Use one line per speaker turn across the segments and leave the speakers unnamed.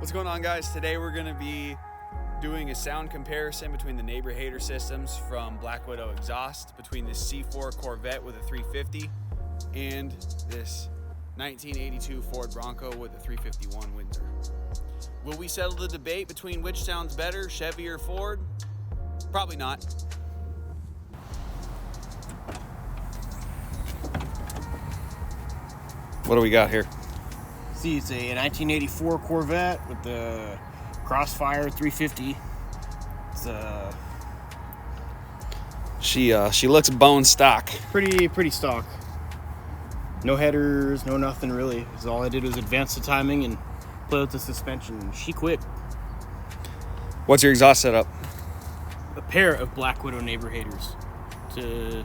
What's going on, guys? Today we're going to be doing a sound comparison between the Neighborhater systems from Black Widow exhaust, between this C4 Corvette with a 350 and this 1982 Ford Bronco with a 351 Windsor. Will we settle the debate between which sounds better, Chevy or Ford? Probably not. What do we got here?
See, it's a 1984 Corvette with the Crossfire 350. It's
She looks bone stock.
pretty stock. No headers, no nothing really. Because all I did was advance the timing and play with the suspension. And she quit.
What's your exhaust setup?
A pair of Black Widow Neighborhaters to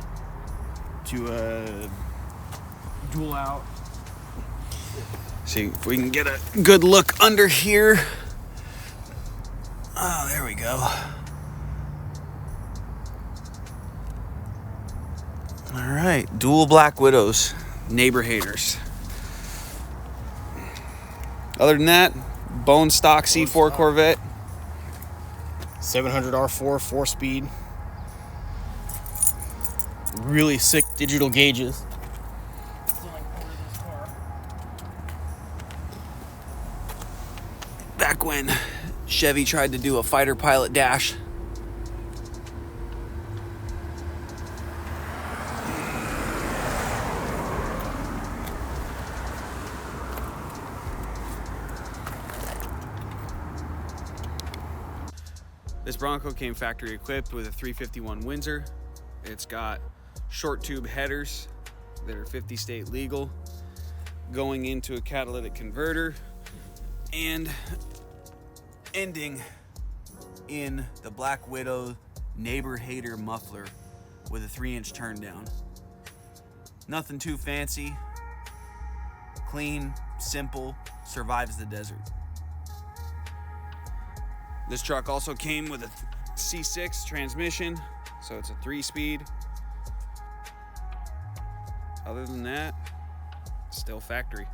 dual out.
See if we can get a good look under here. Oh, there we go. All right, dual Black Widows, Neighborhaters. Other than that, bone stock C4 Corvette.
700 R4, 4-speed. Really sick digital gauges.
Back when Chevy tried to do a fighter pilot dash. This Bronco came factory equipped with a 351 Windsor. It's got short tube headers that are 50 state legal, going into a catalytic converter and ending in the Black Widow Neighborhater muffler with a 3-inch turn down. Nothing too fancy, clean, simple, survives the desert. This truck also came with a C6 transmission, so it's a 3-speed. Other than that, still factory.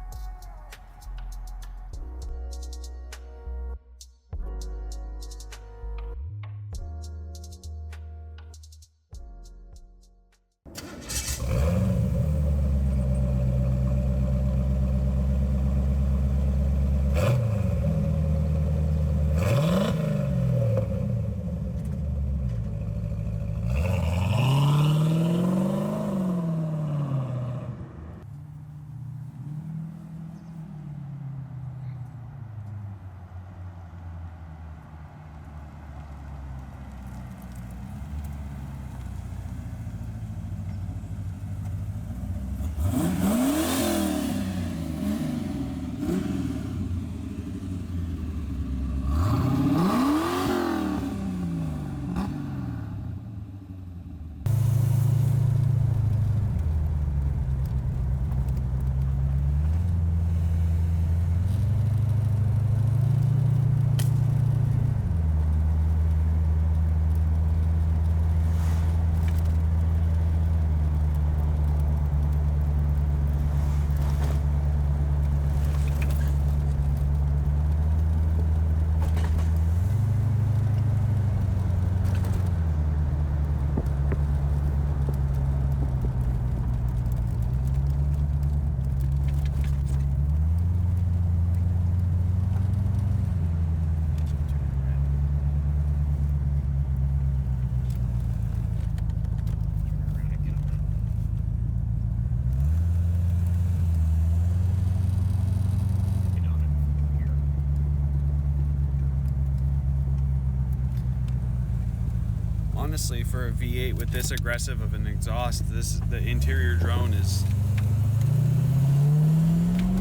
Honestly, for a V8 with this aggressive of an exhaust, the interior drone is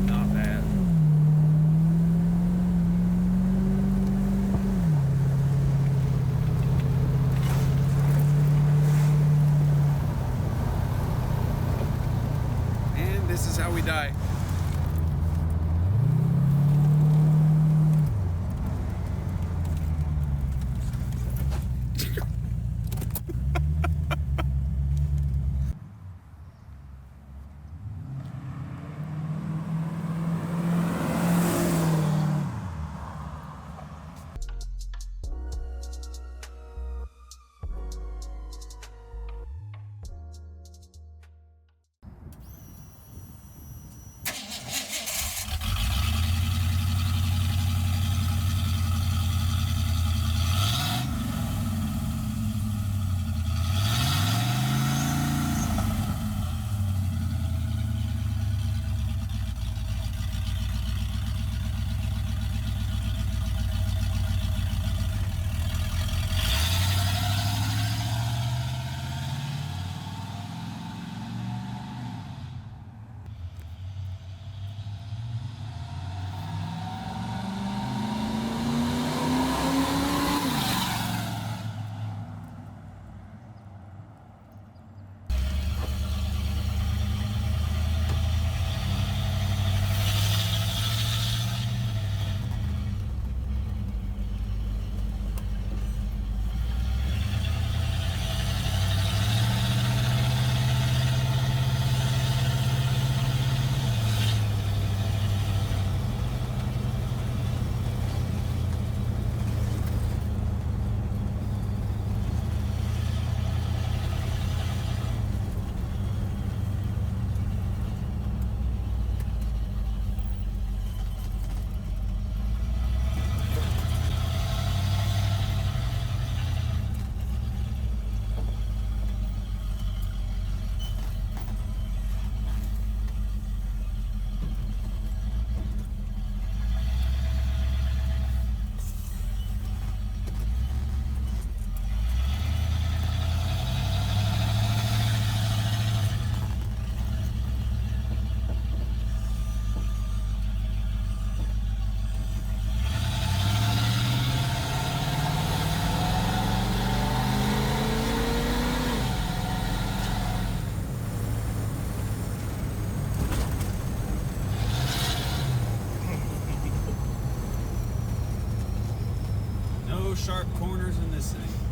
not bad. And this is how we die. sharp corners in this thing.